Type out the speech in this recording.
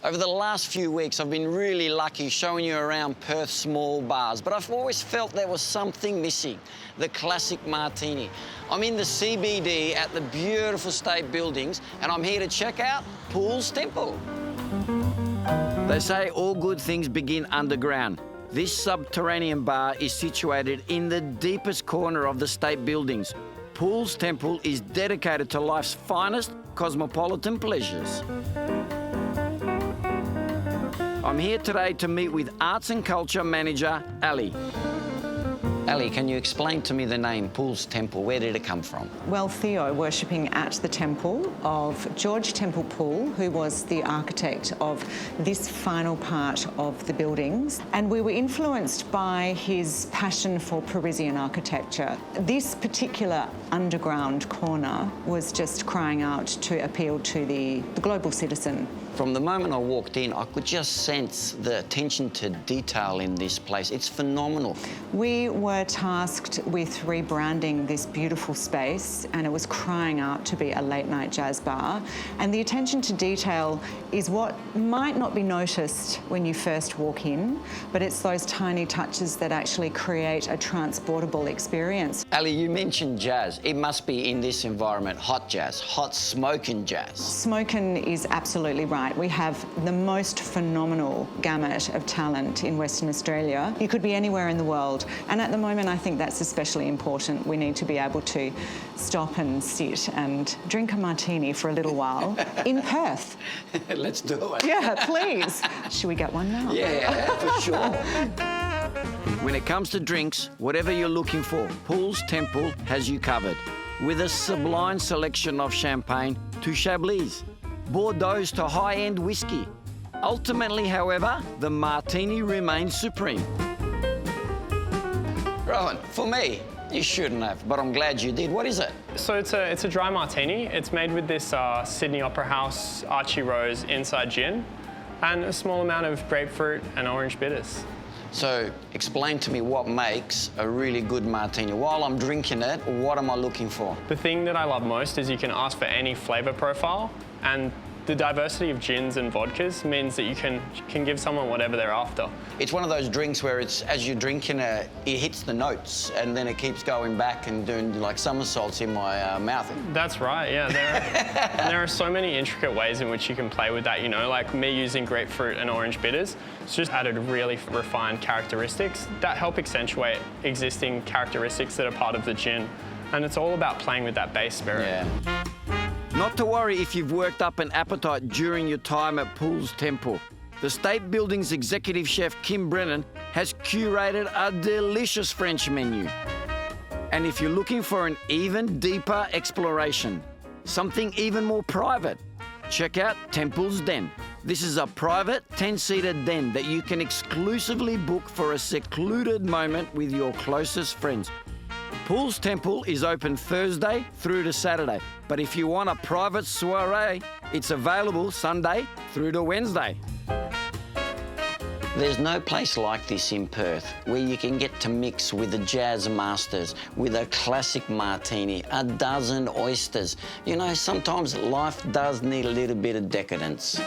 Over the last few weeks, I've been really lucky showing you around Perth's small bars, but I've always felt there was something missing, the classic martini. I'm in the CBD at the beautiful state buildings, and I'm here to check out Paul's Temple. They say all good things begin underground. This subterranean bar is situated in the deepest corner of the state buildings. Paul's Temple is dedicated to life's finest cosmopolitan pleasures. I'm here today to meet with Arts and Culture Manager, Ali. Ali, can you explain to me the name Paul's Temple? Where did it come from? Well, Theo, worshipping at the temple of George Temple Poole, who was the architect of this final part of the buildings. And we were influenced by his passion for Parisian architecture. This particular underground corner was just crying out to appeal to the global citizen. From the moment I walked in, I could just sense the attention to detail in this place. It's phenomenal. We were tasked with rebranding this beautiful space, and it was crying out to be a late-night jazz bar. And the attention to detail is what might not be noticed when you first walk in, but it's those tiny touches that actually create a transportable experience. Ali, you mentioned jazz. It must be in this environment, hot jazz, hot smoking jazz. Smoking is absolutely right. We have the most phenomenal gamut of talent in Western Australia. You could be anywhere in the world. And at the moment, I think that's especially important. We need to be able to stop and sit and drink a martini for a little while in Perth. Let's do it. Yeah, please. Should we get one now? Yeah, for sure. When it comes to drinks, whatever you're looking for, Paul's Temple has you covered. With a sublime selection of champagne to Chablis, Bordeaux to high-end whiskey. Ultimately, however, the martini remains supreme. Rowan, for me, you shouldn't have, but I'm glad you did. What is it? So it's a dry martini. It's made with this Sydney Opera House Archie Rose inside gin and a small amount of grapefruit and orange bitters. So explain to me what makes a really good martini. While I'm drinking it, what am I looking for? The thing that I love most is you can ask for any flavour profile, and the diversity of gins and vodkas means that you can give someone whatever they're after. It's one of those drinks where it's, as you're drinking it, it hits the notes and then it keeps going back and doing like somersaults in my mouth. That's right, yeah. There are so many intricate ways in which you can play with that, you know, like me using grapefruit and orange bitters. It's just added really refined characteristics that help accentuate existing characteristics that are part of the gin. And it's all about playing with that base spirit. Yeah. Not to worry if you've worked up an appetite during your time at Paul's Temple. The State Building's executive chef, Kim Brennan, has curated a delicious French menu. And if you're looking for an even deeper exploration, something even more private, check out Temple's Den. This is a private 10-seater den that you can exclusively book for a secluded moment with your closest friends. Paul's Temple is open Thursday through to Saturday, but if you want a private soiree, it's available Sunday through to Wednesday. There's no place like this in Perth where you can get to mix with the jazz masters, with a classic martini, a dozen oysters. You know, sometimes life does need a little bit of decadence.